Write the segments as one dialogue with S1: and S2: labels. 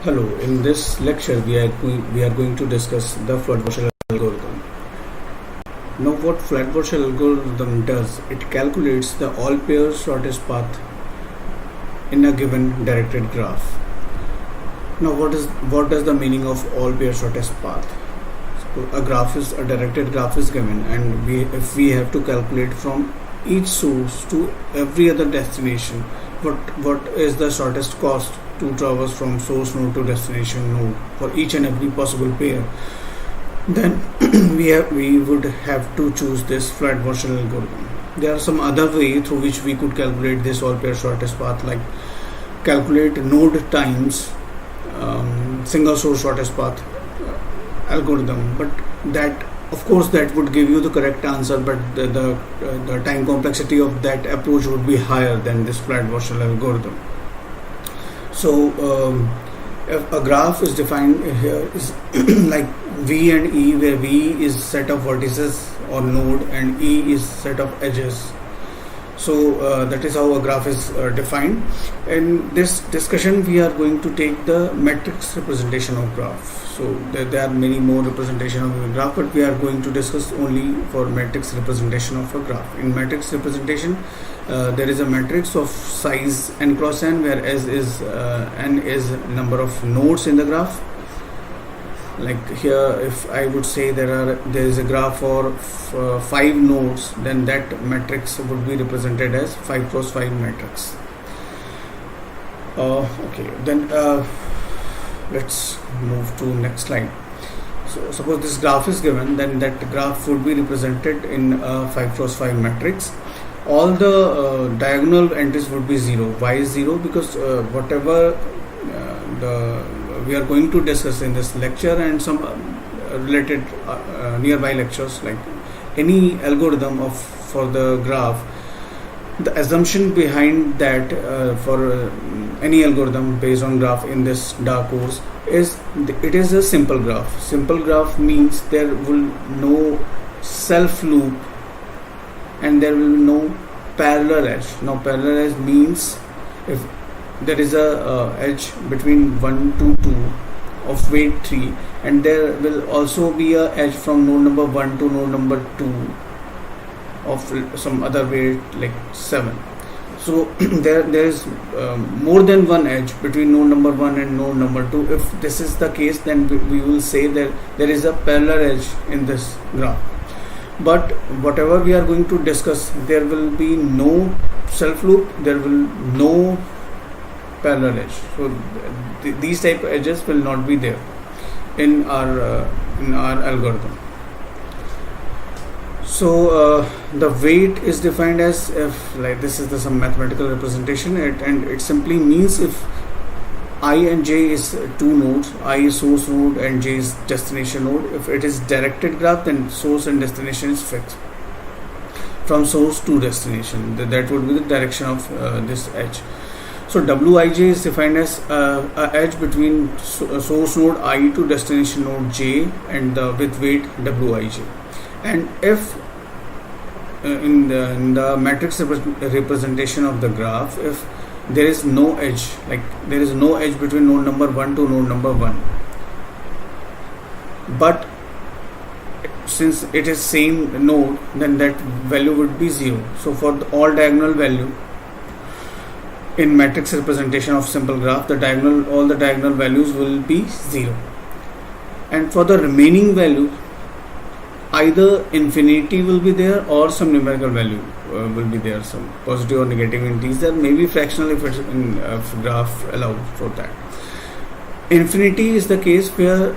S1: Hello, in this lecture we are going to discuss the Floyd Warshall algorithm. Now what Floyd Warshall algorithm does, it calculates the all pair shortest path in a given directed graph. Now what does the meaning of all pair shortest path? So a directed graph is given, and if we have to calculate from each source to every other destination, what is the shortest cost to traverse from source node to destination node for each and every possible pair, then we would have to choose this Floyd Warshall algorithm. There are some other way through which we could calculate this all pair shortest path, like calculate node times single source shortest path algorithm, but that, of course, that would give you the correct answer, but the time complexity of that approach would be higher than this Floyd Warshall algorithm. So if a graph is defined here is like V and E, where V is set of vertices or node and E is set of edges. So that is how a graph is defined. In this discussion we are going to take the matrix representation of graph. So there are many more representation of a graph, but we are going to discuss only for matrix representation of a graph. In matrix representation, there is a matrix of size n cross n, where n is number of nodes in the graph. Like here, if I would say there is a graph for 5 nodes, then that matrix would be represented as 5 cross 5 matrix. Okay, then let's move to next slide. So suppose this graph is given, then that graph would be represented in a 5 cross 5 matrix. All the diagonal entries would be 0. Why is 0? Because whatever we are going to discuss in this lecture and some related nearby lectures, like any algorithm for the graph, the assumption behind that for any algorithm based on graph in this DAA course is it is a simple graph. Simple graph means there will no self loop and there will be no parallel edge. Now parallel edge means if there is a edge between 1 to 2 of weight 3, and there will also be a edge from node number 1 to node number 2 of some other weight like 7. So there is more than one edge between node number 1 and node number 2. If this is the case, then we will say that there is a parallel edge in this graph. But whatever we are going to discuss, there will be no self loop, there will no parallel edge. So these type of edges will not be there in our algorithm. So the weight is defined as, if like this is some mathematical representation, and it simply means if I and j is 2 nodes, I is source node and j is destination node. If it is directed graph, then source and destination is fixed from source to destination. That would be the direction of this edge. So wij is defined as a edge between source node I to destination node j, and with weight wij. And if in the matrix representation of the graph, if there is no edge, like there is no edge between node number 1 to node number 1, but since it is same node, then that value would be 0. So for all diagonal value in matrix representation of simple graph, all the diagonal values will be 0, and for the remaining value, either infinity will be there or some numerical value will be there, some positive or negative integer, maybe fractional if it's in graph allowed for that. Infinity is the case where,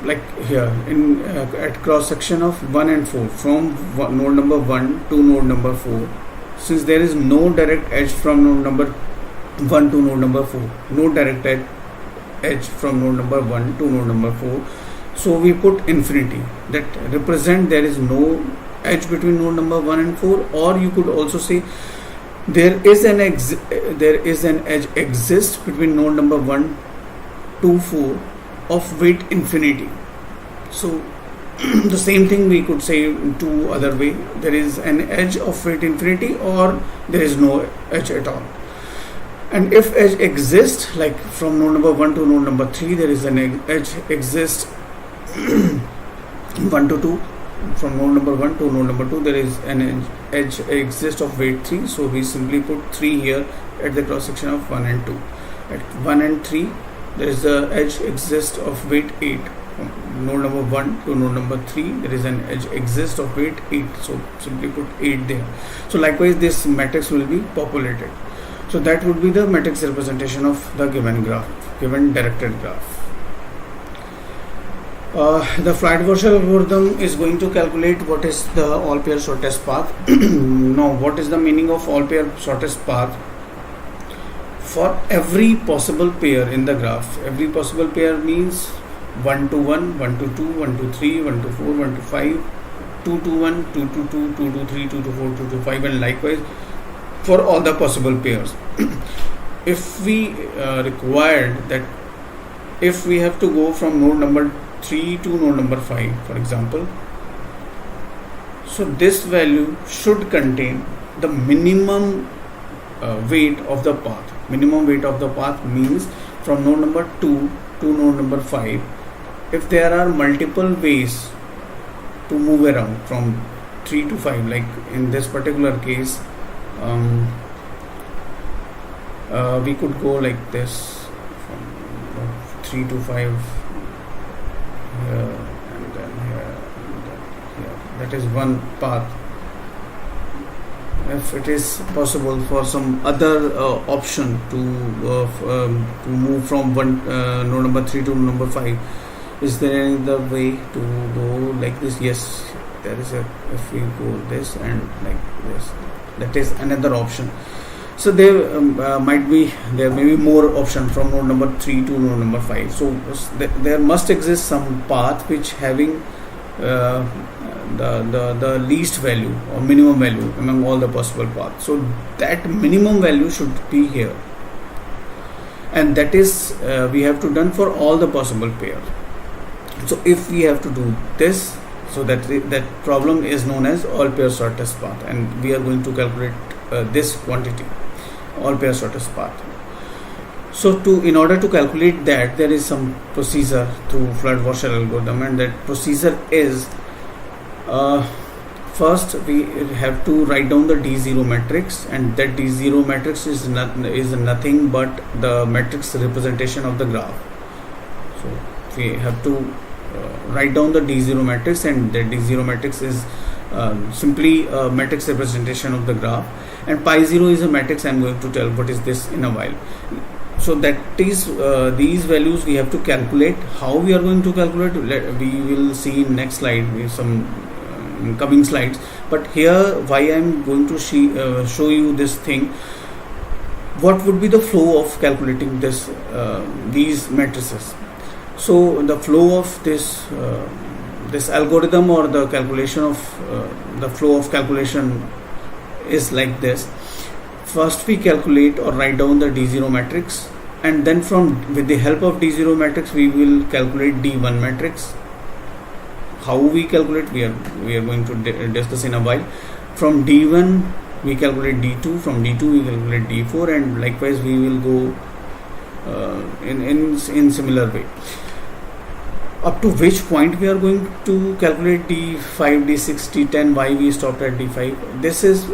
S1: like here in at cross section of 1 and 4, from node number 1 to node number 4, since there is no direct edge from node number 1 to node number 4, no direct edge from node number 1 to node number 4, so we put infinity, that represent there is no edge between node number 1 and 4. Or you could also say there is an edge exists between node number 1 to 4 of weight infinity. So the same thing we could say in two other way: there is an edge of weight infinity, or there is no edge at all. And if edge exists, like from node number 1 to node number 3, there is an edge exists 1 to 2. From node number 1 to node number 2, there is an edge exists of weight 3. So we simply put 3 here at the cross section of 1 and 2. At 1 and 3, there is the edge exists of weight 8. From node number 1 to node number 3, there is an edge exists of weight 8. So simply put 8 there. So likewise, this matrix will be populated. So that would be the matrix representation of the given graph, given directed graph. The Floyd Warshall algorithm is going to calculate what is the all pair shortest path. Now, what is the meaning of all pair shortest path? For every possible pair in the graph, every possible pair means 1 to 1, 1 to 2, 1 to 3, 1 to 4, 1 to 5, 2 to 1, 2 to 2, 2 to 3, 2 to 4, 2 to 5, and likewise for all the possible pairs. If we required that, if we have to go from node number 3 to node number 5, for example, so this value should contain the minimum weight of the path. Minimum weight of the path means from node number 2 to node number 5, if there are multiple ways to move around from 3 to 5, like in this particular case, we could go like this from 3 to 5 here, and then here, and then here. That is one path. If it is possible for some other option to move from node number 3 to node number 5, is there any other way to go like this? Yes, there is a. If we go this and like this, that is another option. So there may be more option from node number 3 to node number 5. So there must exist some path which having the least value or minimum value among all the possible paths. So that minimum value should be here, and that is we have to done for all the possible pairs. So if we have to do this, so that problem is known as all pair shortest path, and we are going to calculate this quantity, all pair shortest path. So in order to calculate that, there is some procedure through Floyd Warshall algorithm, and that procedure is first we have to write down the D0 matrix, and that D0 matrix is nothing but the matrix representation of the graph. So we have to write down the D0 matrix, and the D0 matrix is simply a matrix representation of the graph, and pi 0 is a matrix. I am going to tell what is this in a while. So that is these values we have to calculate. How we are going to calculate, we will see in next slide with some coming slides. But here, why I am going to show you this thing, what would be the flow of calculating this these matrices. So the flow of this this algorithm, or the calculation of the flow of calculation, is like this. First we calculate or write down the D0 matrix, and then with the help of D0 matrix we will calculate D1 matrix. How we calculate, we are going to discuss in a while. From D1 we calculate D2, from D2 we calculate D4, and likewise we will go in similar way. Up to which point we are going to calculate D5, D6, D10, why we stopped at D5. This is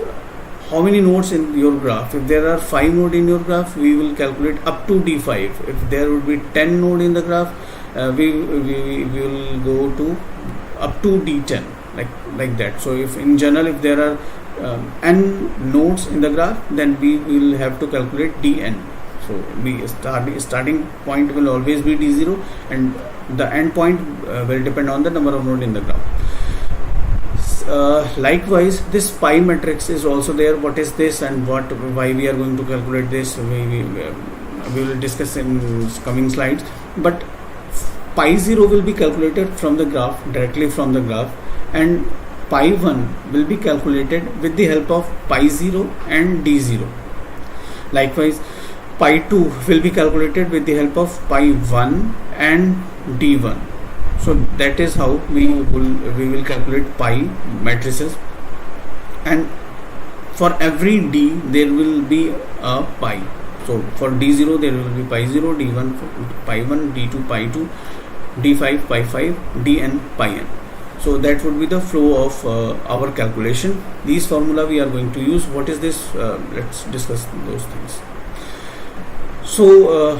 S1: how many nodes in your graph. If there are 5 nodes in your graph, we will calculate up to D5. If there would be 10 nodes in the graph, we will go to up to D10, like that. So if in general, if there are n nodes in the graph, then we will have to calculate Dn. So starting point will always be D0, and the end point will depend on the number of nodes in the graph. Likewise, this pi matrix is also there. What is this, and why we are going to calculate this, we will discuss in coming slides. But pi 0 will be calculated from the graph, directly from the graph, and pi 1 will be calculated with the help of pi 0 and D0. Likewise, pi 2 will be calculated with the help of pi 1 and D1. So that is how we will calculate pi matrices, and for every D there will be a pi. So for D0 there will be pi 0, D1 pi 1, D2 pi 2, D5 pi 5, Dn pi n. So that would be the flow of our calculation. These formula we are going to use. What is this? Let's discuss those things. So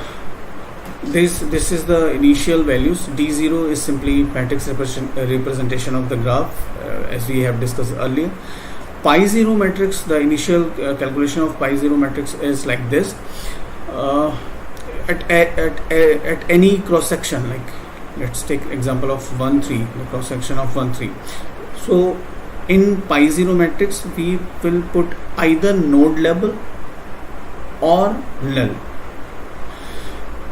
S1: this is the initial values. D0 is simply matrix representation of the graph, as we have discussed earlier. Pi 0 matrix, the initial calculation of pi 0 matrix is like this. At any cross section, like let's take example of 1 3, the cross section of 1 3. So in pi 0 matrix we will put either node level or null.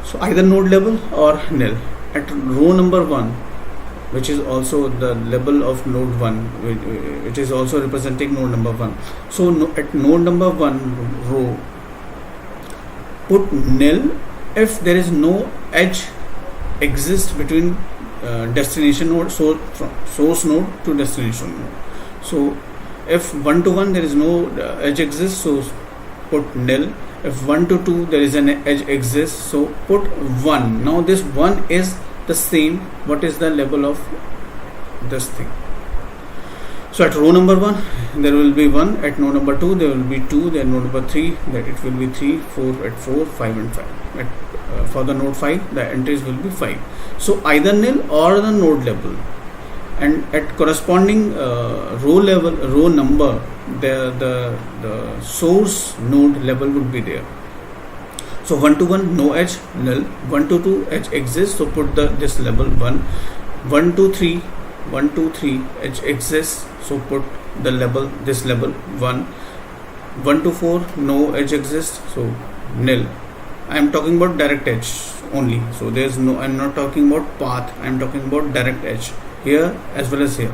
S1: So either node level or null at row number 1, which is also the level of node 1, which is also representing node number 1. So at node number 1 row, put null if there is no edge exists between destination node, so from source node to destination node. So if 1 to 1 there is no edge exists, so put null. If 1 to 2 there is an edge exists, so put 1. Now this 1 is the same what is the level of this thing. So at row number 1 there will be 1, at node number 2 there will be 2, then node number 3 that it will be 3, 4 at 4, 5 and 5. For the node 5 the entries will be 5. So either null or the node level, and at corresponding row number the source node level would be there. So 1 to 1 no edge, null. 1 to 2 edge exists, so put this level 1. 1 to 3 edge exists, so put the level this level 1. 1 to 4 no edge exists, so null. I am talking about direct edge only, so there is no, I am not talking about path, I am talking about direct edge here as well as here.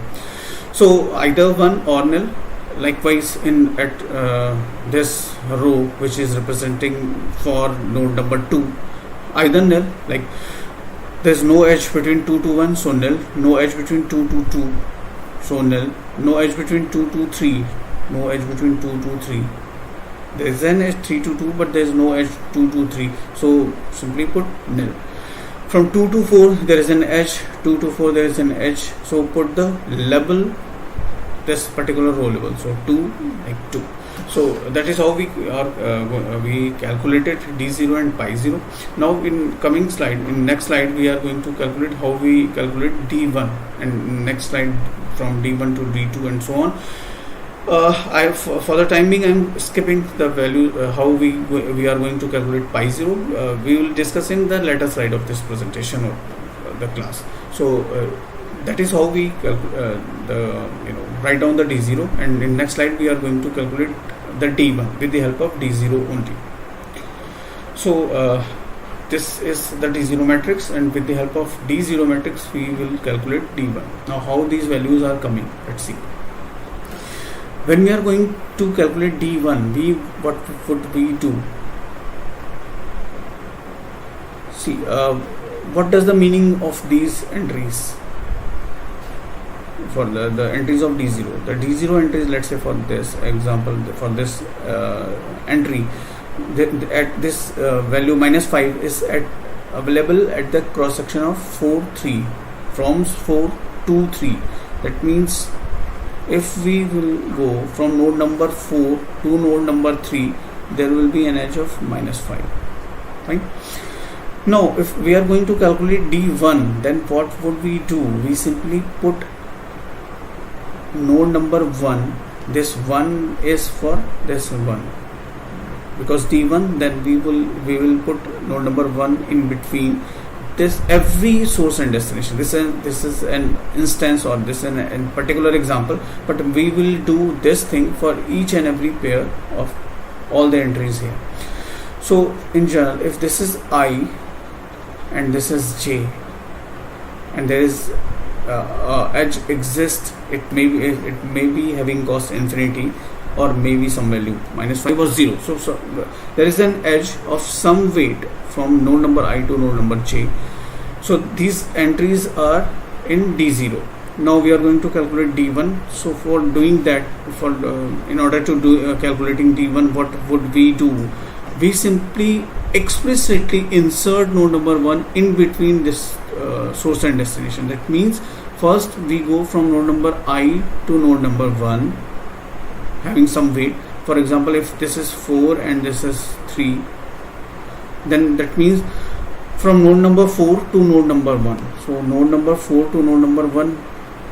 S1: So either 1 or null. Likewise in at this row which is representing for node number 2, either null, like there is no edge between 2 to 1, so null. No edge between 2 to 2, so null. No edge between 2 to 3, no edge between 2 to 3. There is an edge 3 to 2, but there is no edge 2 to 3, so simply put null. From 2 to 4 there is an edge, 2 to 4 there is an edge, so put the level this particular row level, so 2 like 2. So that is how we calculated D0 and pi 0. Now in coming slide, in next slide we are going to calculate how we calculate D1, and next slide from D1 to D2 and so on. For the time being I am skipping the value how we are going to calculate pi 0. We will discuss in the later slide of this presentation of the class. So that is how we write down the D0, and in next slide we are going to calculate the D1 with the help of D0 only. So this is the D0 matrix, and with the help of D0 matrix we will calculate D1. Now how these values are coming, let's see. When we are going to calculate D1, what would we do? See, what does the meaning of these entries? For the entries of D0, the D0 entries, let's say for this example, for this entry, at this value -5 is available at the cross section of 4 3, from 4 to 3. That means if we will go from node number 4 to node number 3, there will be an edge of -5, right? Now if we are going to calculate D1, then what would we do? We simply put node number 1, this 1 is for this 1, because D1, then we will put node number 1 in between this every source and destination. This is an instance, or this is a particular example, but we will do this thing for each and every pair of all the entries here. So in general, if this is I and this is J, and there is edge exists, it may be having cost infinity, or maybe some value -5 or 0. So there is an edge of some weight from node number I to node number J. So these entries are in D0. Now we are going to calculate D1. So for doing that, in order to do calculating D1, what would we do? we simply explicitly insert node number 1 in between this source and destination. That means first we go from node number I to node number 1 having some weight. For example, if this is 4 and this is 3, then that means from node number 4 to node number 1. So node number 4 to node number 1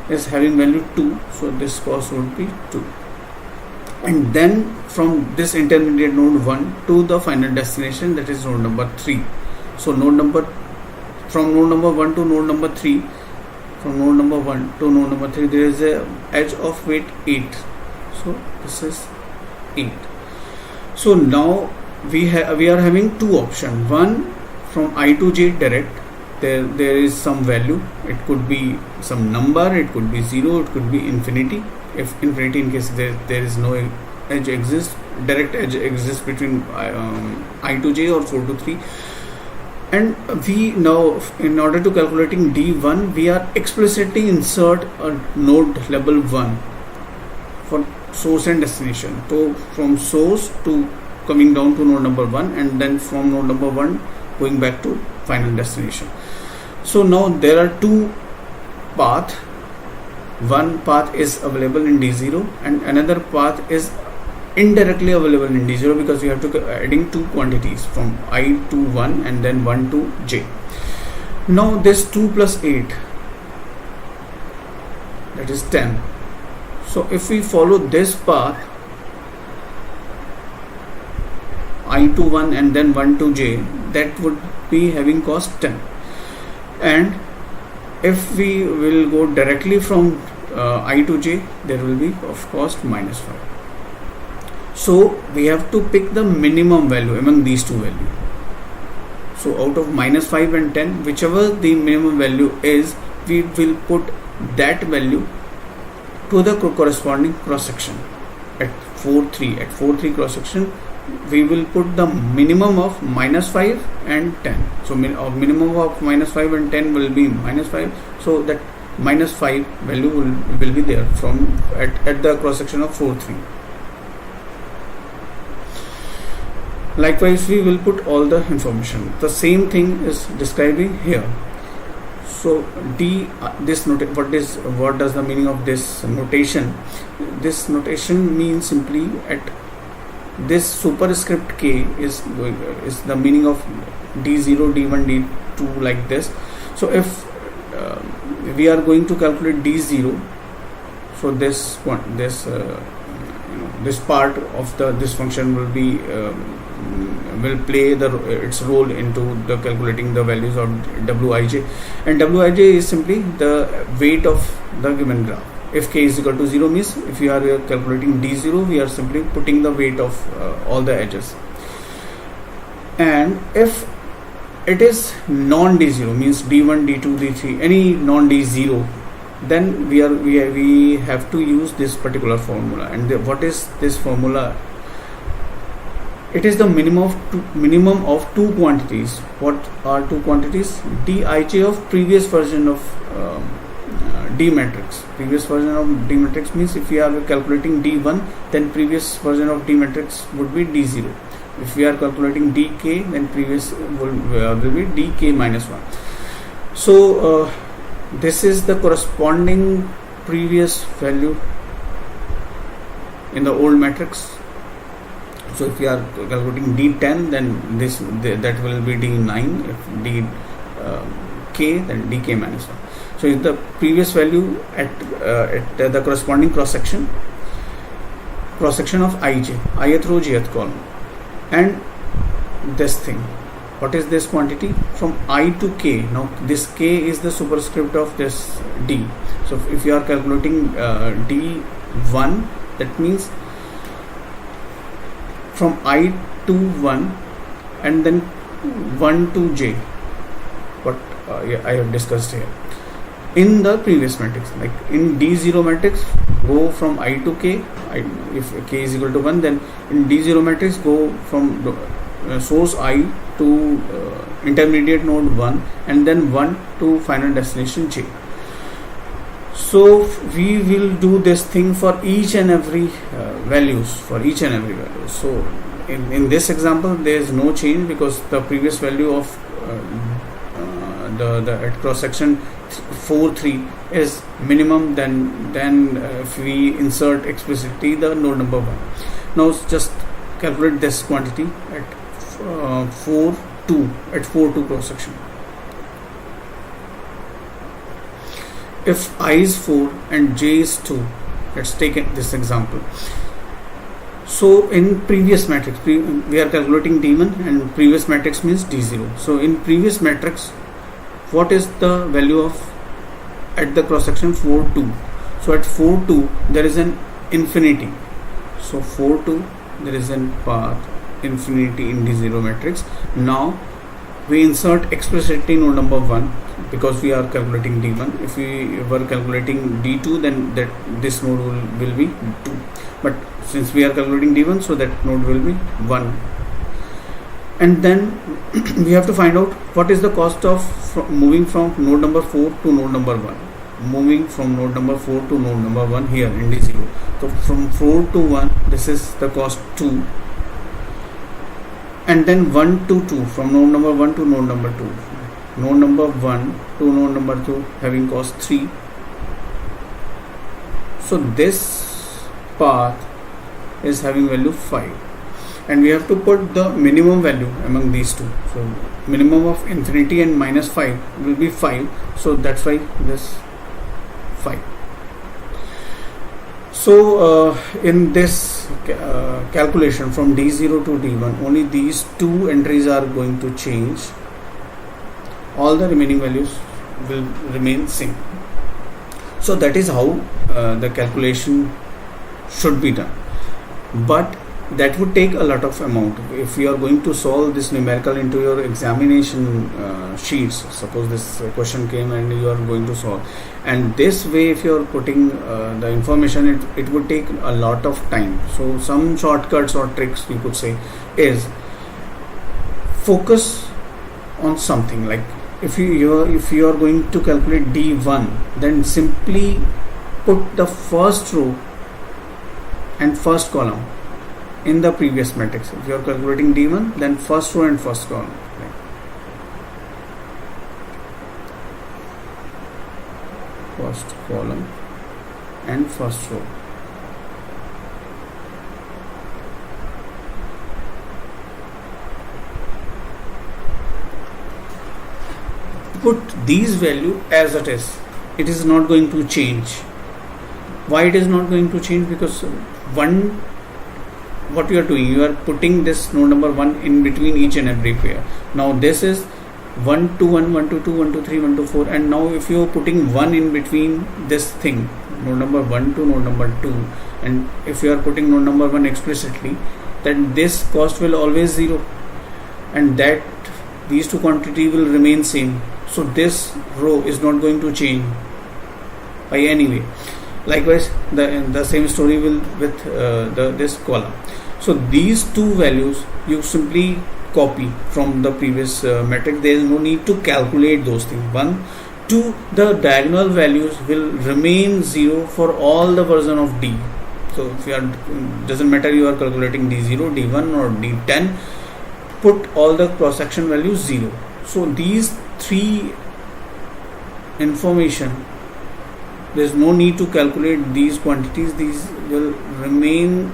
S1: is having value 2, so this cost would be 2. And then from this intermediate node 1 to the final destination, that is node number 3. So from node number 1 to node number 3, from node number 1 to node number 3, there is a edge of weight 8. So this is 8. So now we are having two options. One, from I to j direct, there is some value. It could be some number, it could be 0, it could be infinity. If infinity, in case there is no edge exists, direct edge exists between I to j or 4 to 3. And we now, in order to calculating d1, we are explicitly insert a node level 1 for source and destination. So from source to coming down to node number 1, and then from node number 1 going back to final destination. So now there are two paths. One path is available in D0 and another path is indirectly available in D0, because we have to adding two quantities from I to 1 and then 1 to j. Now this 2 plus 8, that is 10. So if we follow this path, I to 1 and then 1 to j, that would be having cost 10. And if we will go directly from I to j, there will be of cost -5. So we have to pick the minimum value among these two values. So out of -5 and 10, whichever the minimum value is, we will put that value to the corresponding cross section at 4-3. At 4-3 cross section, we will put the minimum of -5 and 10. So minimum of -5 and 10 will be -5. So that -5 value will be there from at the cross section of 4-3. Likewise, we will put all the information. The same thing is describing here. So what does the meaning of this notation? This notation means simply at this superscript k is the meaning of d0, d1, d2, like this. So if we are going to calculate d0, so this part of this function will play its role into the calculating the values of wij, and wij is simply the weight of the given graph. If k is equal to 0 means, if we are calculating d0, we are simply putting the weight of all the edges. And if it is non d0 means d1, d2, d3, any non d0, then we have to use this particular formula. And what is this formula? It is the minimum of two quantities. What are two quantities? Dij of previous version of D matrix. Previous version of D matrix means if we are calculating D1, then previous version of D matrix would be D0. If we are calculating dk, then previous will be dk minus 1. So this is the corresponding previous value in the old matrix. So if we are calculating d10, then that will be d9. If dk, then dk minus 1. So is the previous value at the corresponding cross section of ij, ith row, jth column. And this thing, what is this quantity? From I to k. Now this k is the superscript of this d. So if you are calculating d1, that means from I to 1 and then 1 to j, what I have discussed here. In the previous matrix, like in D0 matrix, go from I to k. If k is equal to 1, then in D0 matrix, go from source I to intermediate node 1 and then 1 to final destination j. So we will do this thing for each and every values, So in this example there is no change, because the previous value of the at cross section 4 3 is minimum. Then if we insert explicitly the node number 1. Now just calculate this quantity at 4 2 at 4 2 cross section. If I is 4 and j is 2, let's take this example. So in previous matrix, we are calculating D1, and previous matrix means D0. So in previous matrix, what is the value of at the cross section 4 2? So at 4 2 there is an infinity. So 4 2 there is an path infinity in D0 matrix. Now we insert explicitly node number 1, because we are calculating D1. If we were calculating D2, then this node will be 2. But since we are calculating D1, so that node will be 1. And then we have to find out what is the cost of moving from node number 4 to node number 1. Moving from node number 4 to node number 1 here in D0. So from 4 to 1, this is the cost 2. And then 1 to 2, from node number 1 to node number 2. Node number 1 to node number 2 having cost 3. So this path is having value 5, and we have to put the minimum value among these two. So minimum of infinity and minus 5 will be 5, so that's why this 5. So in this calculation from D0 to D1, only these two entries are going to change. All the remaining values will remain same. So that is how the calculation should be done, but that would take a lot of amount. If you are going to solve this numerical into your examination sheets, suppose this question came and you are going to solve, and this way if you are putting the information, it would take a lot of time. So some shortcuts or tricks you could say is focus on something. Like if you are going to calculate D1, then simply put the first row and first column in the previous matrix. If you are calculating D1, then first row and first column. First column and first row. Put these value as it is. It is not going to change. Why it is not going to change? Because what you are doing, you are putting this node number 1 in between each and every pair. Now this is 1 to 1, 1 to 2, 1 to 3, 1 to 4, and now if you are putting 1 in between this thing, node number 1 to node number 2, and if you are putting node number 1 explicitly, then this cost will always 0, and that these two quantity will remain same. So this row is not going to change by any way. Likewise, the same story will with this column. So these two values you simply copy from the previous matrix. There is no need to calculate those things. 1, 2, the diagonal values will remain 0 for all the version of D. So if you are, doesn't matter you are calculating D0, D1 or D10, put all the cross section values 0. So these three information, there is no need to calculate these quantities. These will remain,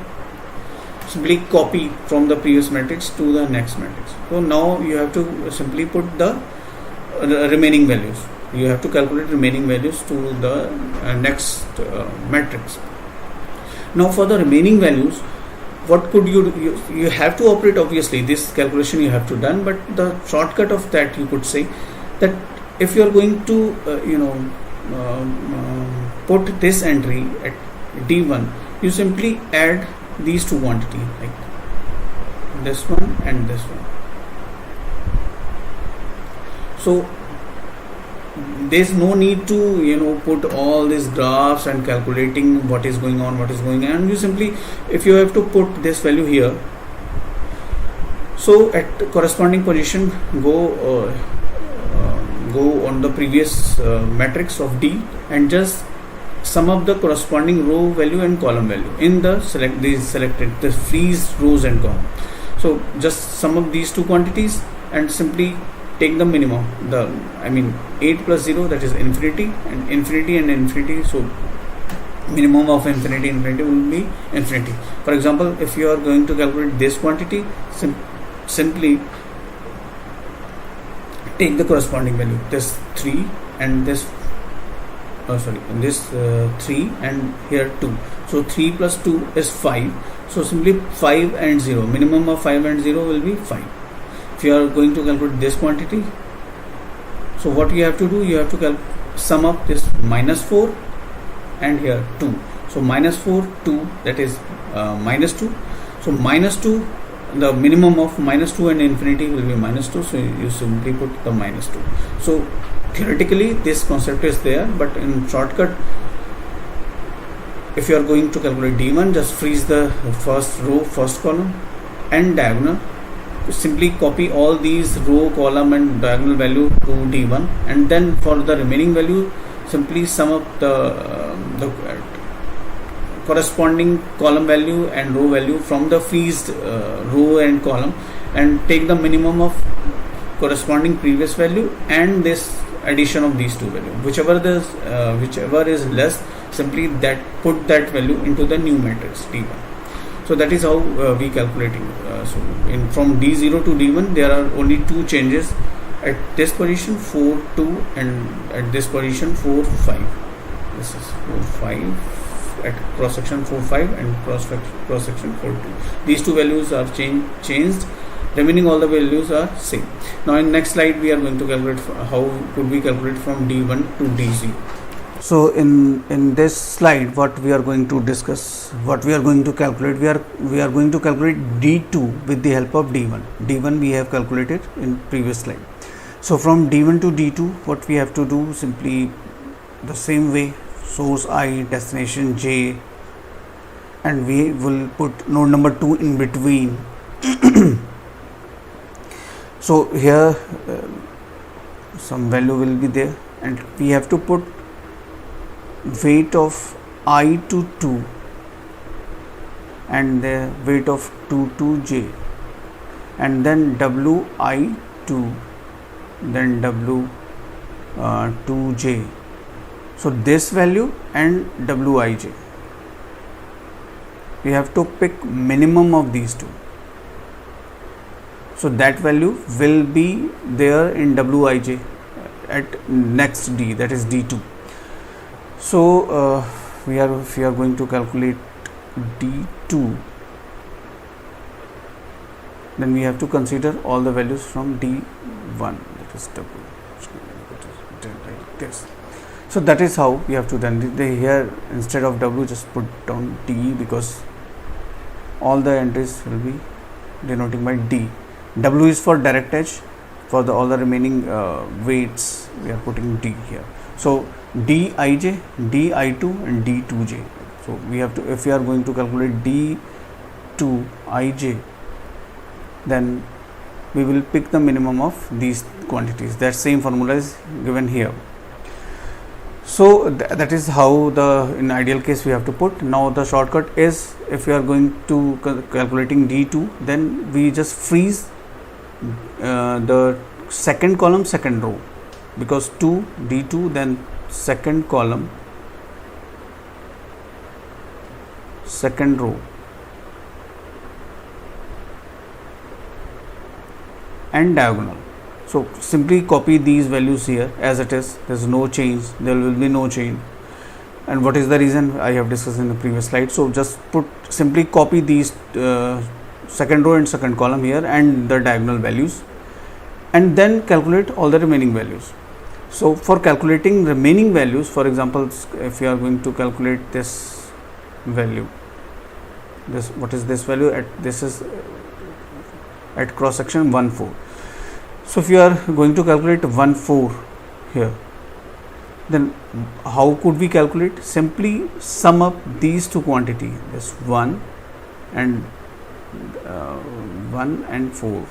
S1: simply copy from the previous matrix to the next matrix. So now you have to simply put the remaining values. You have to calculate remaining values to the next matrix. Now for the remaining values, what could you do? You have to operate, obviously this calculation you have to done, but the shortcut of that, you could say that if you are going to put this entry at D1, you simply add these two quantities, like this one and this one. So there's no need to put all these graphs and calculating what is going on, and you simply, if you have to put this value here, so at corresponding position go on the previous matrix of D and just sum up the corresponding row value and column value in the selected the freeze rows and column. So just sum up these two quantities and simply take the minimum, 8 plus 0, that is infinity, and infinity, so minimum of infinity will be infinity. For example, if you are going to calculate this quantity, simply take the corresponding value, this 3 and this 3 and here 2. So 3 plus 2 is 5. So simply 5 and 0, minimum of 5 and 0 will be 5. If you are going to calculate this quantity, so what you have to do, you have to sum up this minus 4 and here 2. So minus 4, 2, that is minus 2. So minus 2, the minimum of minus 2 and infinity will be minus 2. So you simply put the minus 2. So theoretically this concept is there, but in shortcut, if you are going to calculate D1, just freeze the first row, first column and diagonal. Simply copy all these row, column and diagonal value to D1, and then for the remaining value simply sum up the corresponding column value and row value from the freezed row and column, and take the minimum of corresponding previous value and this addition of these two values, whichever is less, simply put that value into the new matrix D1. So that is how we calculating. From D0 to D1 there are only two changes: at this position 4 2 and at this position 4 5. This is 4 5 at cross section 4 5 and cross section 4 2. These two values are changed. Remaining all the values are same. Now in next slide we are going to calculate how could we calculate from D1 to D0. So in this slide, what we are going to discuss, what we are going to calculate, we are going to calculate D2 with the help of D1. D1 we have calculated in previous slide. So from D1 to D2, what we have to do, simply the same way, source I, destination J, and we will put node number 2 in between. So here some value will be there, and we have to put weight of I to 2 and the weight of 2 to j, and then wi to, then w to j. So this value and wij, we have to pick minimum of these two. So that value will be there in wij at next d, that is d2. So if we are going to calculate D2, then we have to consider all the values from D1, that is W, like this. So that is how we have to then here instead of W just put down D, because all the entries will be denoting by D. W is for direct edge. For all the remaining weights we are putting D here. So Dij, Di2 and D2j. So we have to, if we are going to calculate D2ij, then we will pick the minimum of these quantities. That same formula is given here. So that is how in ideal case we have to put. Now the shortcut is, if we are going to calculating D2, then we just freeze the second column, second row, because 2 D2, then second column, second row, and diagonal. So simply copy these values here as it is. There is no change, there will be no change. And what is the reason, I have discussed in the previous slide. So just simply copy these second row and second column here and the diagonal values, and then calculate all the remaining values. So for calculating remaining values, for example, if you are going to calculate this value, what is this value this is at cross section 1 4. So if you are going to calculate 1 4 here, then how could we calculate? Simply sum up these two quantity, this 1 and 4.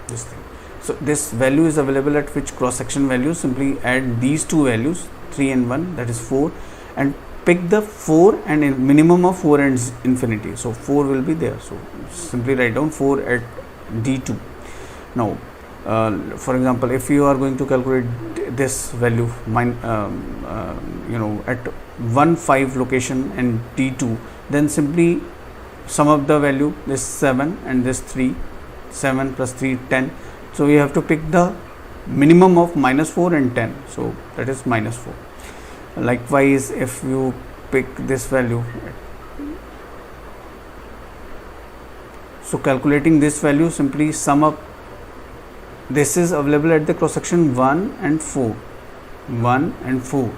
S1: This thing. So this value is available at which cross section value? Simply add these two values, 3 and 1, that is 4, and pick the 4 and minimum of 4 and infinity. So 4 will be there, so simply write down 4 at D2. Now for example, if you are going to calculate this value at 1 5 location and D2, then simply sum up the value, this 7 and this 3, 7 plus 3 10. So we have to pick the minimum of -4 and 10, so that is -4. Likewise, if you pick this value, so calculating this value, simply sum up. This is available at the cross section 1 and 4, 1 and 4.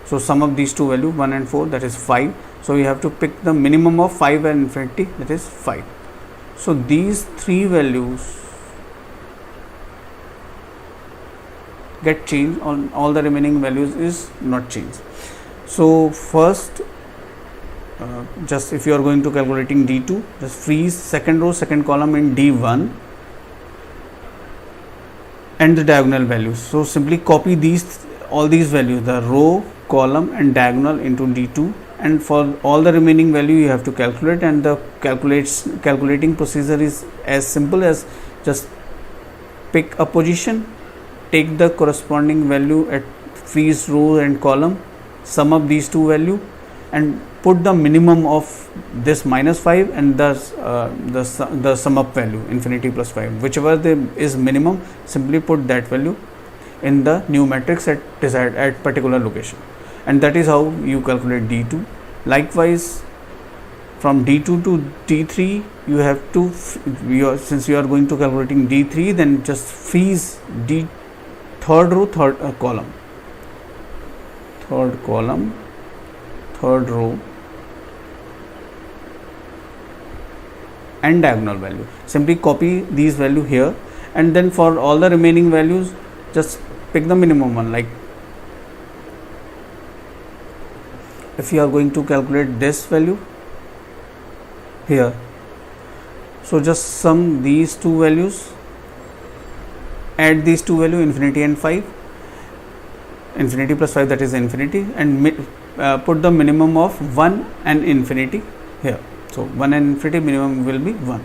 S1: So sum up these two values, 1 and 4, that is 5. So you have to pick the minimum of 5 and infinity, that is 5. So these three values get changed, on all the remaining values is not changed. So first, just if you are going to calculating D2, just freeze second row, second column in D1 and the diagonal values. So simply copy all these values, the row, column and diagonal, into D2, and for all the remaining value you have to calculate, and the calculating procedure is as simple as just pick a position, take the corresponding value at freeze row and column, sum up these two values and put the minimum of this -5 and the sum up value, infinity plus 5, whichever is minimum, simply put that value in the new matrix at particular location, and that is how you calculate D2. Likewise, from D2 to D3 you have to, since you are going to calculating D3, then just freeze third row, third column, third row and diagonal value. Simply copy these value here, and then for all the remaining values just pick the minimum one. Like if you are going to calculate this value here, so just sum these two values, add these two values, infinity and 5, infinity plus 5, that is infinity, and put the minimum of 1 and infinity here. So 1 and infinity, minimum will be 1.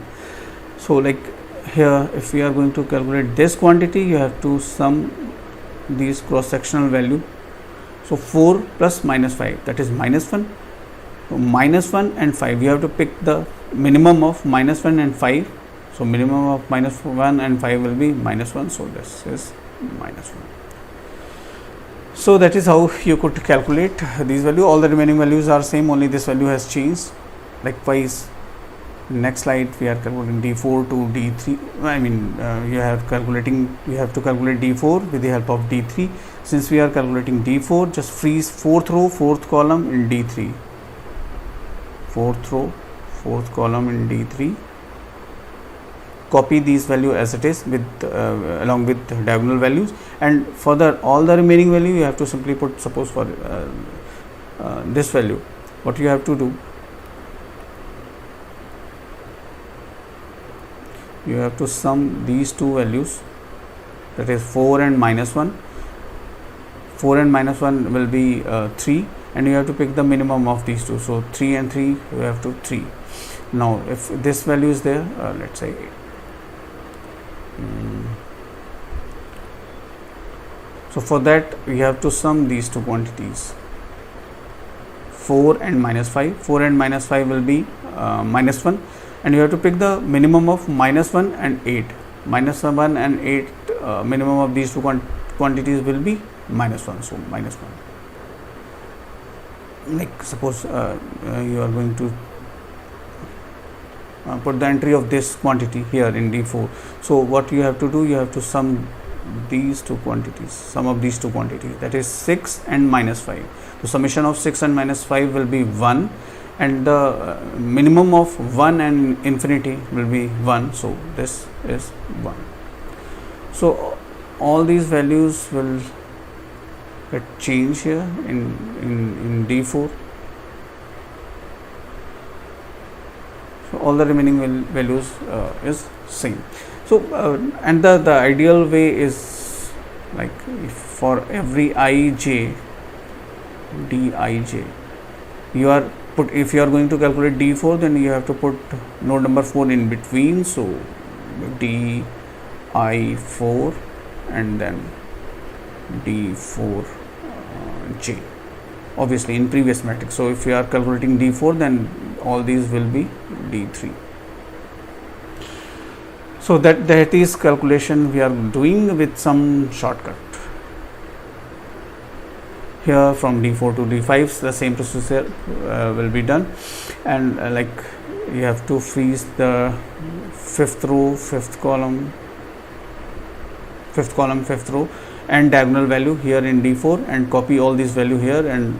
S1: So like here, if we are going to calculate this quantity, you have to sum these cross sectional value. So 4 plus -5, that is -1. So -1 and 5, you have to pick the minimum of -1 and 5. So minimum of -1 and 5 will be -1. So this is -1. So that is how you could calculate these values. All the remaining values are same, only this value has changed. Likewise, next slide we are calculating D4 to D3. You have to calculate D4 with the help of D3. Since we are calculating D4, just freeze fourth row, fourth column in D3. Fourth row, fourth column in D3. Copy these value as it is with along with diagonal values, and for all the remaining value you have to simply put, suppose for this value, what you have to do, you have to sum these two values, that is 4 and -1. 4 and -1 will be 3, and you have to pick the minimum of these two. So 3 and 3, you have to 3. Now if this value is there, let's say so for that we have to sum these two quantities, 4 and -5. 4 and -5 will be -1, and you have to pick the minimum of -1 and 8. -1 and 8, minimum of these two quantities will be -1. So -1. Like suppose you are going to put the entry of this quantity here in D4. So what you have to do, you have to sum these two quantities, sum of these two quantities, that is 6 and -5. The summation of 6 and -5 will be 1, and the minimum of 1 and infinity will be 1. So this is 1. So all these values will get changed here in D4. So all the remaining values is same. So and the ideal way is, like, if for every I j dij. You are put, if you are going to calculate d4, then you have to put node number 4 in between, so di4 and then d4j, obviously in previous matrix. So if you are calculating d4, then all these will be d3. So that is calculation we are doing with some shortcut. Here from d4 to d5, the same procedure will be done, and like you have to freeze the fifth row, fifth column, fifth row, and diagonal value here in d4, and copy all these value here, and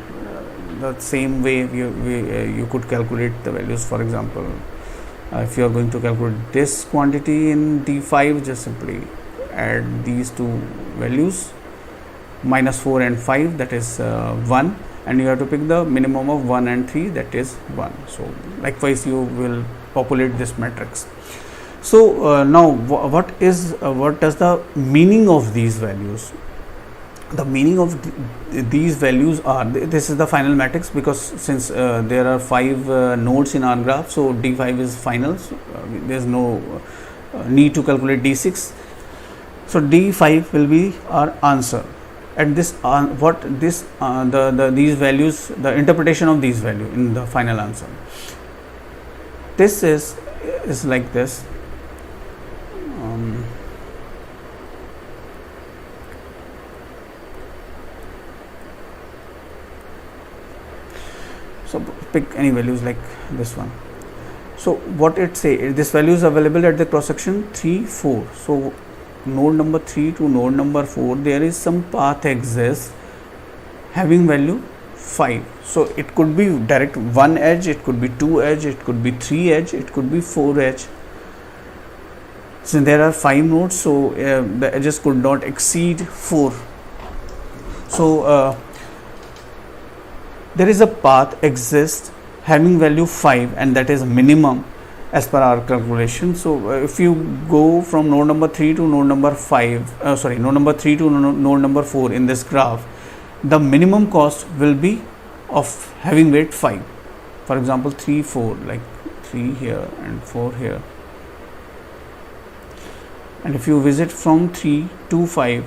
S1: the same way you could calculate the values. For example, if you are going to calculate this quantity in d5, just simply add these two values, -4 and 5, that is 1, and you have to pick the minimum of 1 and 3, that is 1. So likewise you will populate this matrix. So now what does the meaning of these values? The meaning of these values are, this is the final matrix, because since there are 5 nodes in our graph, so d5 is final, so there is no need to calculate d6. So d5 will be our answer. And this these values, the interpretation of these values in the final answer, this is like this. So pick any values like this one. So what it say, this value is available at the cross section 3, 4. So node number 3 to node number 4, there is some path exists having value 5. So it could be direct 1 edge, it could be 2 edge, it could be 3 edge, it could be 4 edge. Since there are 5 nodes, so the edges could not exceed 4. So there is a path exists having value 5, and that is minimum as per our calculation. So if you go from node number 3 to node number 5, node number 3 to node number 4 in this graph, the minimum cost will be of having weight 5. For example, 3, 4, like 3 here and 4 here. And if you visit from 3 to 5,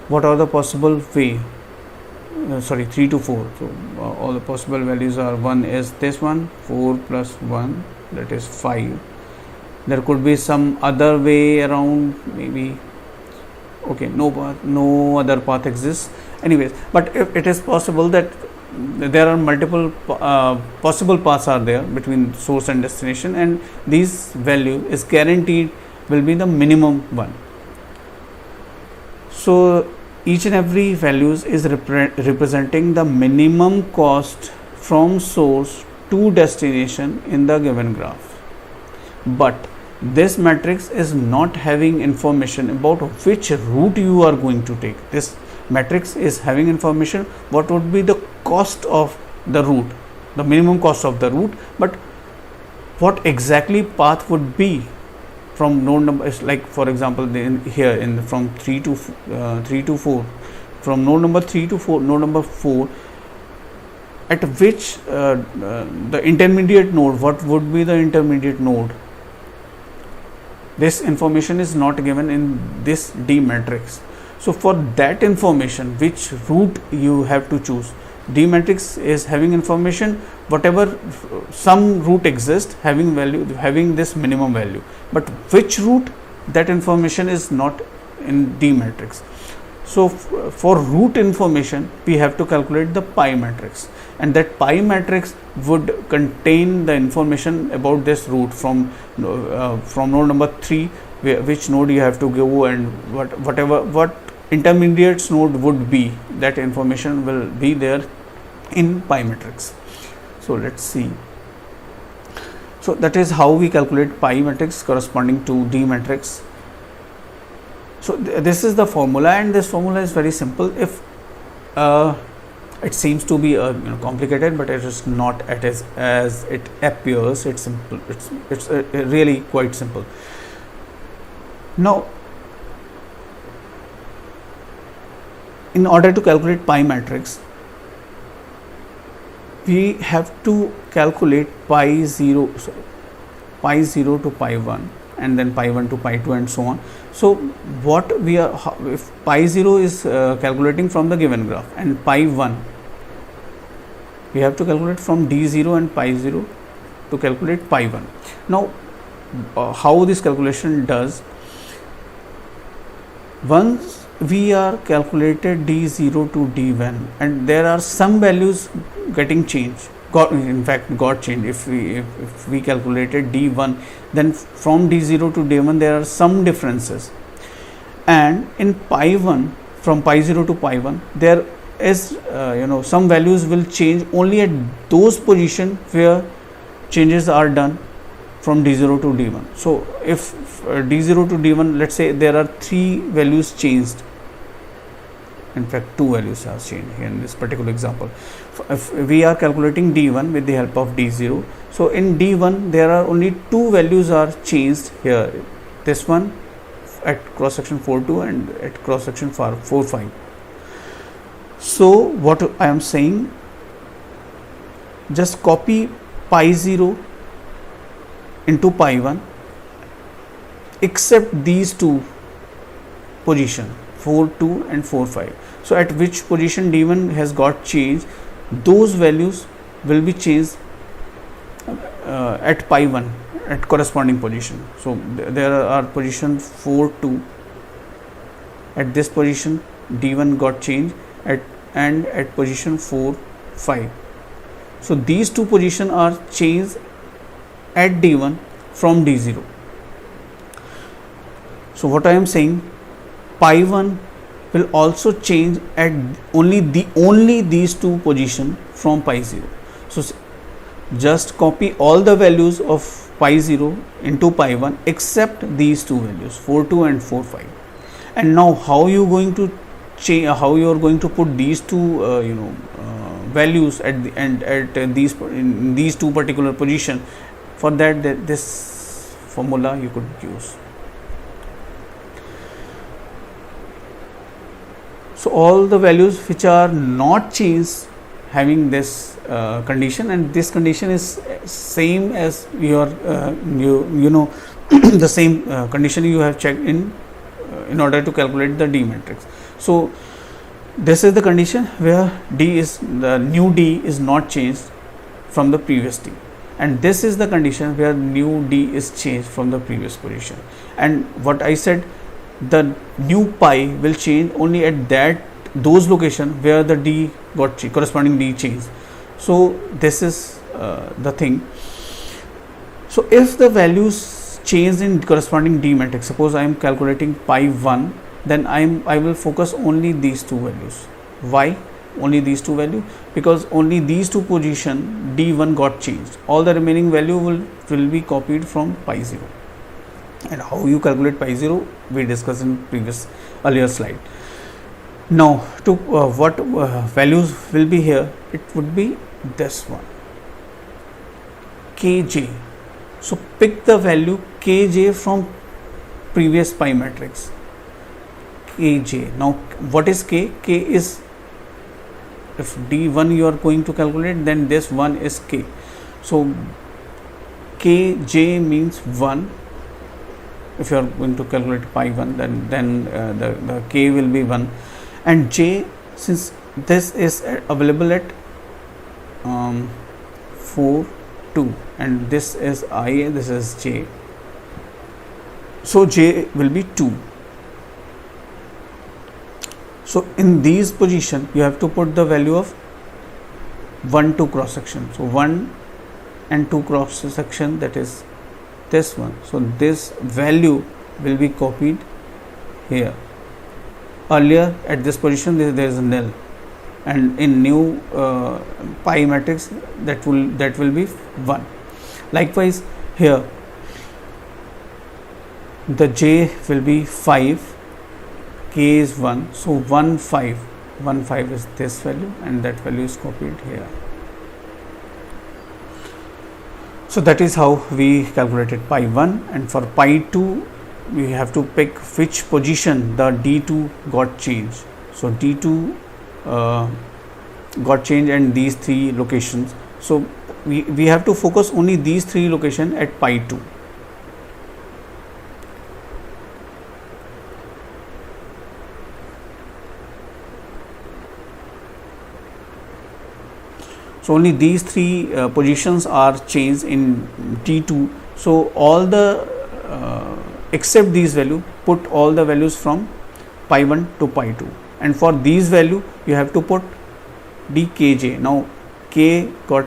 S1: what are the possible way? 3 to 4. So all the possible values are, 1 is this one, 4 plus 1, that is 5. There could be some other way around, maybe, okay, no other path exists anyways. But if it is possible that there are multiple possible paths are there between source and destination, and this value is guaranteed will be the minimum one. So each and every values is representing the minimum cost from source to destination in the given graph. But this matrix is not having information about which route you are going to take. This matrix is having information what would be the cost of the route, the minimum cost of the route, but what exactly path would be from node number is, like for example here in from 3 to 4, from node number 3 to node number 4, at which the intermediate node, what would be the intermediate node? This information is not given in this D matrix. So for that information, which route you have to choose, D matrix is having information whatever some route exists having value, having this minimum value, but which route, that information is not in D matrix. So for route information we have to calculate the pi matrix, and that pi matrix would contain the information about this route from node number 3, which node you have to go, and what intermediate node would be, that information will be there in pi matrix. So let's see. So that is how we calculate pi matrix corresponding to D matrix. So this is the formula, and this formula is very simple. If it seems to be complicated, but it is not as it appears. It's simple. It's really quite simple. Now, in order to calculate pi matrix, we have to calculate pi 0 to pi 1, and then pi 1 to pi 2 and so on. So what we are, if pi 0 is calculating from the given graph, and pi 1 we have to calculate from d0 and pi 0 to calculate pi 1. Now how this calculation does, once we are calculated d0 to d1 and there are some values getting changed, got changed. If we calculated d1, then from d0 to d1 there are some differences, and in pi 1, from pi 0 to pi 1, there is some values will change only at those positions where changes are done from d0 to d1. So if d0 to d1, let's say there are 3 values changed, in fact 2 values are changed here in this particular example. If we are calculating d1 with the help of d0, so in d1 there are only 2 values are changed here, this one at cross section 4.2 and at cross section 4.5. So what I am saying, just copy pi 0 into pi 1 except these 2 position 4.2 and 4.5. So at which position d1 has got changed, those values will be changed at pi 1 at corresponding position. So there are position 4.2, at this position d1 got changed and at position 4.5. So these 2 positions are changed at d1 from d0. So what I am saying, pi 1 will also change at only these 2 positions from pi 0. So just copy all the values of pi 0 into pi 1 except these 2 values 4.2 and 4.5. And now how you going to change, how you are going to put these 2 values at the end at in these 2 particular position. For that, this formula you could use. So all the values which are not changed having this condition, and this condition is same as your the same condition you have checked in order to calculate the D matrix. So this is the condition where the new D is not changed from the previous D, and this is the condition where new D is changed from the previous position. And what I said, the new pi will change only at those location where the D got corresponding D changed. So this is the thing. So if the values change in corresponding D matrix, suppose I am calculating pi 1, then I will focus only these 2 values. Why only these 2 values? Because only these 2 position D1 got changed. All the remaining value will be copied from pi 0. And how you calculate pi 0 we discussed in earlier slide. Now to what values will be here, it would be this one, kj. So pick the value kj from previous pi matrix, kj. Now what is k? K is, if d1 you are going to calculate, then this 1 is k. So kj means 1. If you are going to calculate pi 1, then the k will be 1, and j, since this is available at 4, 2, and this is I, this is j, so j will be 2. So in these position you have to put the value of 1, 2 cross section. So 1 and 2 cross section, that is this one. So this value will be copied here. Earlier at this position there is a null, and in new pi matrix that will be 1. Likewise here the j will be 5, k is 1, so 1 5 is this value, and that value is copied here. So that is how we calculated pi 1, and for pi 2 we have to pick which position the D2 got changed. So D2 got changed and these 3 locations. So we have to focus only these 3 locations at pi 2. So only these 3 positions are changed in T2. So all the except these value, put all the values from pi 1 to pi 2, and for these value you have to put dkj. Now k got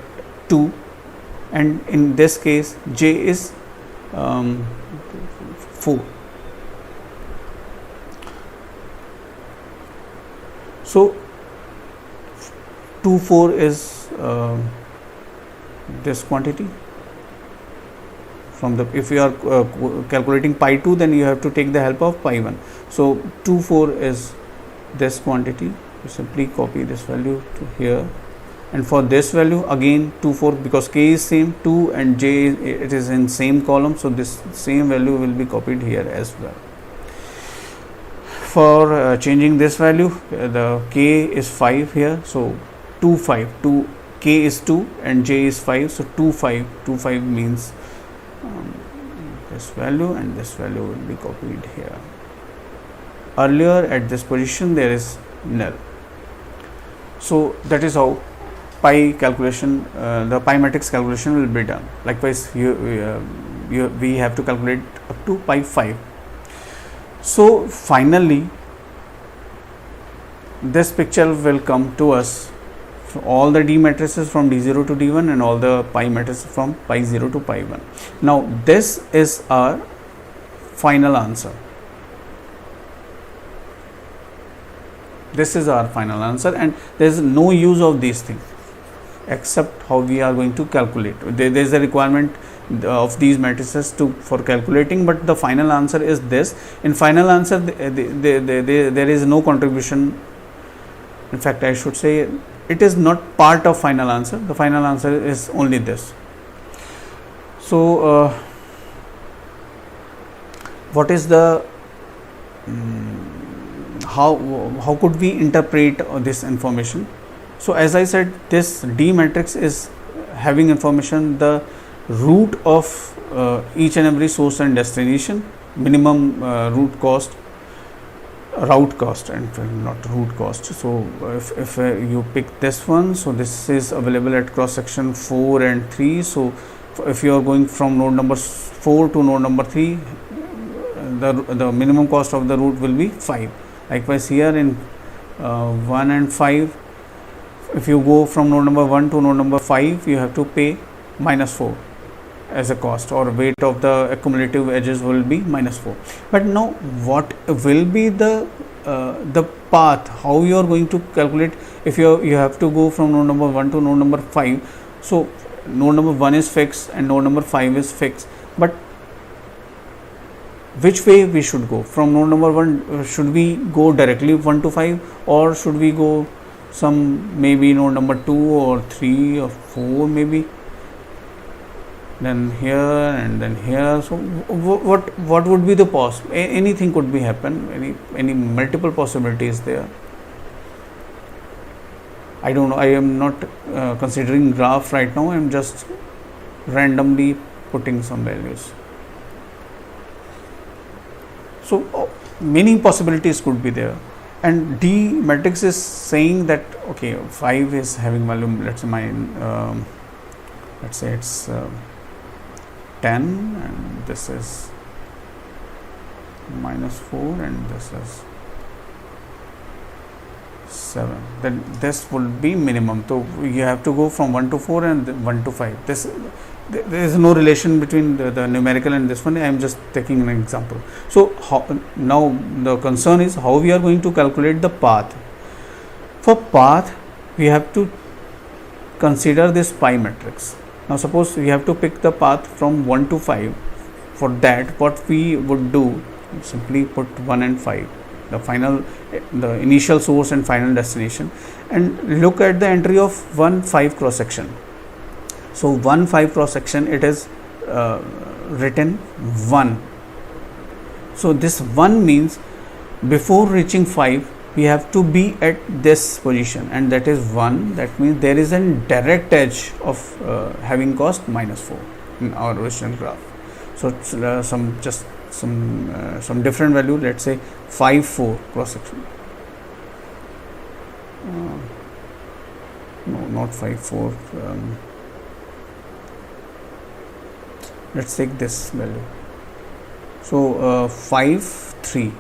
S1: 2, and in this case j is 4. So 2 4 is this quantity from the, if you are calculating pi 2, then you have to take the help of pi 1. So 2 4 is this quantity. You simply copy this value to here, and for this value again 2 4, because k is same, 2 and j it is in same column, so this same value will be copied here as well. For changing this value, the k is 5 here, so 2 5, 2 k is 2 and j is 5, so 2 5 means this value, and this value will be copied here. Earlier at this position there is null. So that is how pi calculation, the pi matrix calculation will be done. Likewise we have to calculate up to pi 5. So finally this picture will come to us. So all the D matrices from D0 to D1 and all the pi matrices from pi 0 to pi 1. Now this is our final answer. This is our final answer, and there is no use of these things except how we are going to calculate. There is a requirement of these matrices for calculating, but the final answer is this. In final answer there is no contribution. In fact, I should say it is not part of final answer. The final answer is only this. So what is the how could we interpret this information? So as I said, this D matrix is having information, the root of each and every source and destination, minimum route cost, and not route cost. So if you pick this one, so this is available at cross section 4 and 3. So if you are going from node number 4 to node number 3, the minimum cost of the route will be 5. Likewise here in 1 and 5, if you go from node number 1 to node number 5, you have to pay -4 as a cost, or weight of the accumulative edges will be -4. But now what will be the path, how you are going to calculate if you have to go from node number 1 to node number 5. So node number 1 is fixed and node number 5 is fixed, but which way we should go? From node number 1, should we go directly 1 to 5, or should we go some maybe node number 2 or 3 or 4 maybe, then here and then here? So what would be the anything could be happen, any multiple possibilities there. I don't know, I am not considering graph right now, I am just randomly putting some values. So many possibilities could be there, and D matrix is saying that okay, 5 is having value, let's say it's 10, and this is -4, and this is 7, then this will be minimum. So you have to go from 1 to 4 and 1 to 5. There is no relation between the numerical and this one. I am just taking an example. So now the concern is how we are going to calculate the path. For path, we have to consider this pi matrix. Now suppose we have to pick the path from 1 to 5. For that, what we would do, simply put 1 and 5, the initial source and final destination, and look at the entry of 1 5 cross section. So 1 5 cross section, it is written 1. So this 1 means before reaching 5,
S2: we have to be at this position, and that is 1. That means there is a direct edge of having cost -4 in our original graph. So some different value, let's say 5 4 cross section. No, not 5 4. Let's take this value. So 5 3.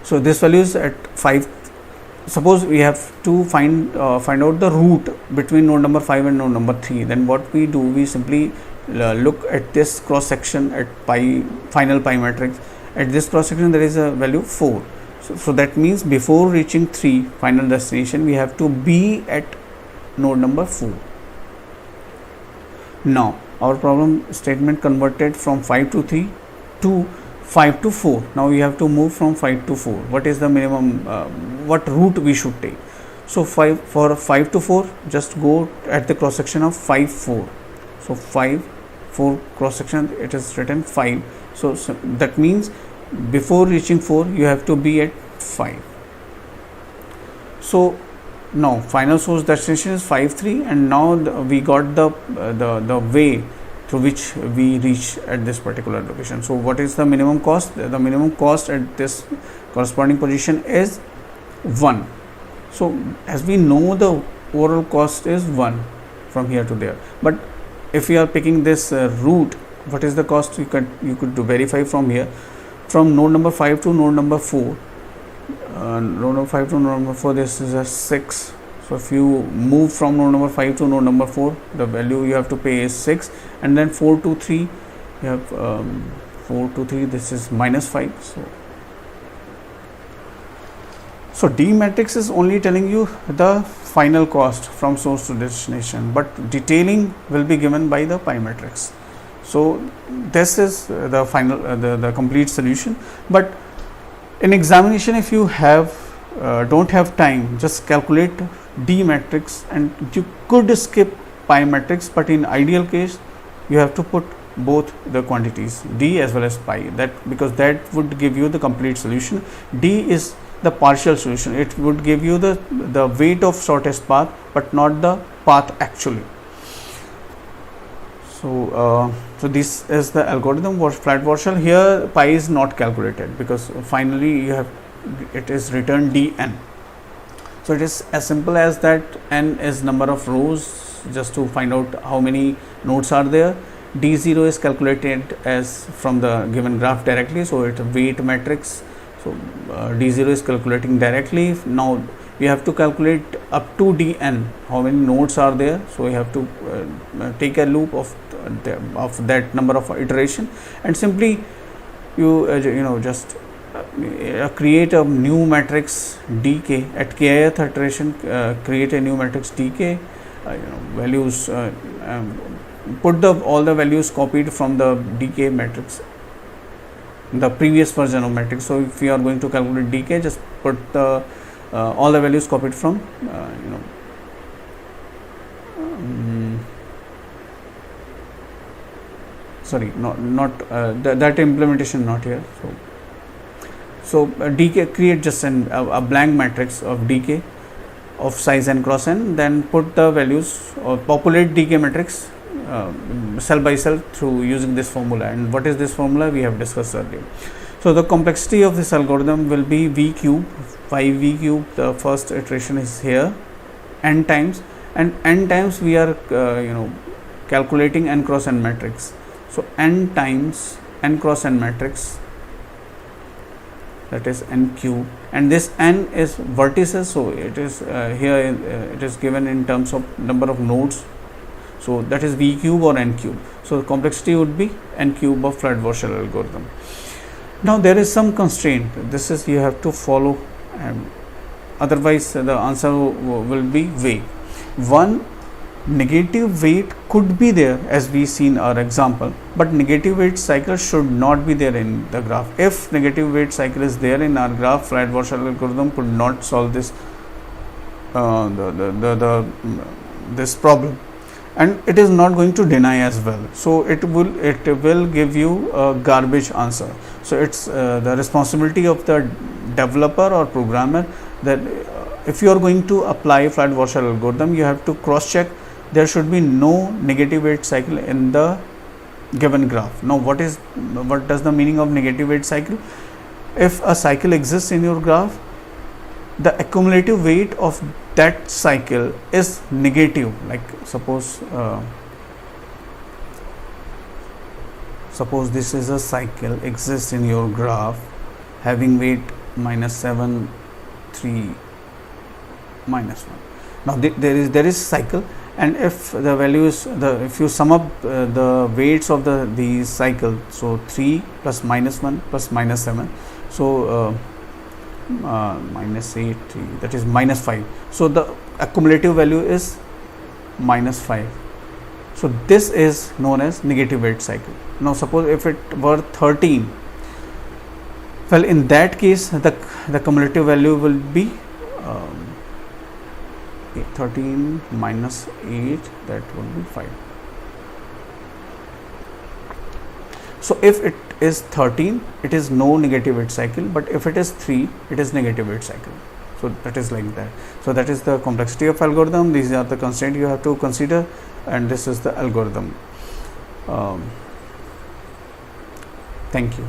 S2: So this value is at 5. Suppose we have to find out the root between node number 5 and node number 3. Then what we do, we simply look at this cross section at final pi matrix. At this cross section there is a value 4. So that means before reaching 3 final destination, we have to be at node number 4. Now our problem statement converted from 5 to 3 to 5 to 4. Now we have to move from 5 to 4. What is the minimum, what route we should take? So for 5 to 4, just go at the cross section of 5 4. So 5 4 cross section, it is written 5. So that means before reaching 4 you have to be at 5. So now final source destination is 5 3, and now we got the way through which we reach at this particular location. So what is the minimum cost? The minimum cost at this corresponding position is 1. So as we know, the overall cost is 1 from here to there. But if we are picking this route, what is the cost? You could verify from here, from node number 5 to node number 4. Node number 5 to node number 4, this is a 6. So if you move from node number 5 to node number 4, the value you have to pay is 6, and then 4 to 3, you have 4 to 3, this is -5. So D matrix is only telling you the final cost from source to destination, but detailing will be given by the pi matrix. So this is the final the complete solution. But in examination, if you don't have time, just calculate D matrix, and you could skip pi matrix, but in ideal case you have to put both the quantities, D as well as pi, because that would give you the complete solution. D is the partial solution. It would give you the weight of shortest path, but not the path actually. So this is the algorithm Floyd Warshall. Here pi is not calculated because finally it is returned dn. So it is as simple as that. N is number of rows, just to find out how many nodes are there. D0 is calculated as from the given graph directly, so it's a weight matrix. So D0 is calculating directly. Now we have to calculate up to dn, how many nodes are there. So we have to take a loop of that number of iteration, and simply you just create a new matrix dk at kth iteration. Create a new matrix dk, values, put all the values copied from the dk matrix, the previous version of matrix. So if we are going to calculate dk, just put all the values copied from sorry, not that implementation not here. So dk, create just a blank matrix of dk of size n cross n, then put the values or populate dk matrix cell by cell through using this formula. And what is this formula? We have discussed earlier. So the complexity of this algorithm will be v cube, 5v cube. The first iteration is here, n times, and n times we are calculating n cross n matrix. So n times n cross n matrix, that is n cube, and this n is vertices. So it is here it is given in terms of number of nodes. So that is v cube or n cube. So the complexity would be n cube of Floyd Warshall algorithm. Now there is some constraint. This is you have to follow, otherwise the answer will be vague. One, negative weight could be there as we see in our example, but negative weight cycle should not be there in the graph. If negative weight cycle is there in our graph, Floyd Warshall algorithm could not solve this this problem. and it is not going to deny as well. So it will give you a garbage answer. So it's the responsibility of the developer or programmer that if you are going to apply Floyd Warshall algorithm, you have to cross check there should be no negative weight cycle in the given graph. Now what does the meaning of negative weight cycle? If a cycle exists in your graph, the accumulative weight of that cycle is negative. Like suppose this is a cycle exists in your graph having weight -7, 3, -1. Now there is cycle, and if the value is if you sum up the weights of these cycle, so 3 plus -1 plus -7, so -8, 3, that is -5. So the accumulative value is -5. So this is known as negative weight cycle. Now suppose if it were 13, well, in that case the cumulative value will be 13 minus 8, that will be 5. So if it is 13, it is no negative weight cycle, but if it is 3, it is negative weight cycle. So that is like that. So that is the complexity of algorithm. These are the constraints you have to consider, and this is the algorithm. Thank you.